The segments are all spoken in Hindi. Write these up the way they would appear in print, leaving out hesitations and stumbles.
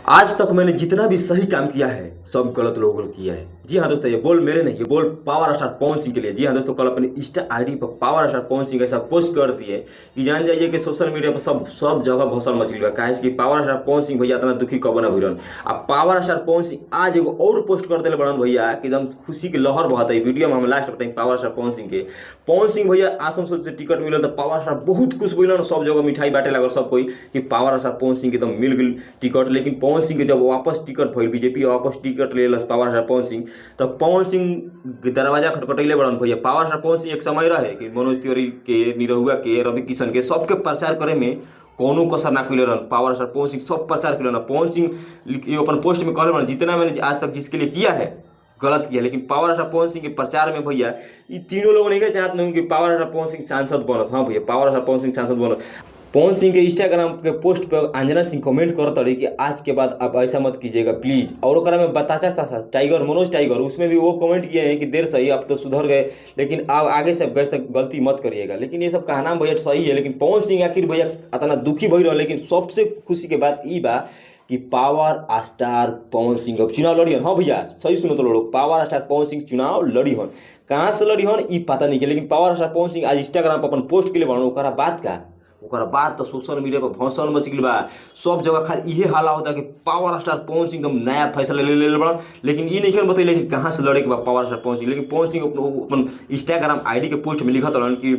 आज तक मैंने जितना भी सही काम किया है सब गलत लोगों ने किया है। जी हाँ दोस्तों, ये बोल मेरे नहीं, ये बोल पावर स्टार पवन सिंह के लिए। जी हाँ दोस्तों, कल अपने इंस्टा आईडी पर पावर स्टार पवन सिंह ऐसा पोस्ट कर दिए कि जान जाइए कि सोशल मीडिया पर सब सब जगह भौसल मच गई। काहे कि पावर स्टार पवन सिंह भैया इतना दुखी कब ना हुई। अब पावर स्टार पवन सिंह आज एगो और पोस्ट कर दिले बड़न भैया कि एकदम खुशी की लहर बहत है। वीडियो में हम लास्ट बताएं पावर स्टार पवन सिंह के। पवन सिंह भैया आसनसोल से टिकट मिलल तो पावर स्टार बहुत खुश हुई, सब जगह मिठाई बांटे लगल सब कोई कि पावर स्टार पवन सिंह के एकदम मिल गई टिकट। लेकिन पवन सिंह के जब वापस टिकट भइल, बीजेपी वापस टिकट ले पावर स्टार पवन सिंह, तब पवन सिंह दरवाजा खटखटैले बड़न भैया। पावर स्टार पवन सिंह एक समय रहे कि मनोज तिवारी के, निरहुआ के, रवि किशन के सबके प्रचार करे में कोनो कसर ना कइले रहन। पावर स्टार पवन सिंह सब प्रचार कइले रहन। पवन सिंह अपन पोस्ट में कहले रहन जितना मैंने आज तक जिसके लिए किया है गलत किया। लेकिन पावर स्टार पवन सिंह के प्रचार में भैया ये तीनों लोग नहीं चाहते नहीं कि पावर स्टार पवन सिंह सांसद बनत। हाँ भैया, पावर स्टार पवन सिंह सांसद बनत। पवन सिंह के इंस्टाग्राम के पोस्ट पर अंजना सिंह कमेंट करत रही कि आज के बाद आप ऐसा मत कीजिएगा प्लीज। और ओकरा में बताचा था टाइगर, मनोज टाइगर, उसमें भी वो कमेंट किए हैं कि देर सही, आप तो सुधर गए लेकिन आप आगे से गलती मत करिएगा। लेकिन ये सब कहना भैया सही है, लेकिन पवन सिंह आखिर भैया इतना दुखी भई रहा। लेकिन सबसे खुशी के बात ई बा कि पावर स्टार पवन सिंह अब चुनाव लड़ी हन। हाँ भैया सही सुनो तो लोग, पावर स्टार पवन सिंह चुनाव लड़ी हन। कहाँ से लड़ी हन ई पता नहीं के, लेकिन पावर स्टार पवन सिंह आज इंस्टाग्राम पर अपन पोस्ट के लिए बनल। ओकरा बात का, ओकरा बाद तो सोशल मीडिया पर भौसल मच गई बा। सब जगह खाली इहे हाला होता कि पावर स्टार पवन सिंह एकदम नया फैसला ले बड़ा। लेकिन ये नहीं बतैले कि कहाँ से लड़े के बाद पावर स्टार पवन सिंह। लेकिन पवन सिंह अपन इंस्टाग्राम आईडी के पोस्ट में लिखत रहन कि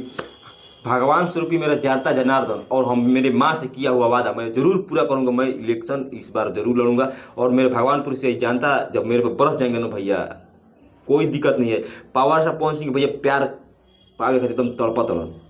भगवान स्वरूपी मेरा जाता जनार्दन और हम मेरे माँ से किया हुआ वादा मैं जरूर पूरा करूंगा। मैं इलेक्शन इस बार जरूर लड़ूंगा और मेरे भगवानपुर से जानता जब मेरे पर बरस जाएंगे ना भैया कोई दिक्कत नहीं है। पावर स्टार पवन सिंह भैया प्यार पावे खातिर एकदम तड़पत रहन।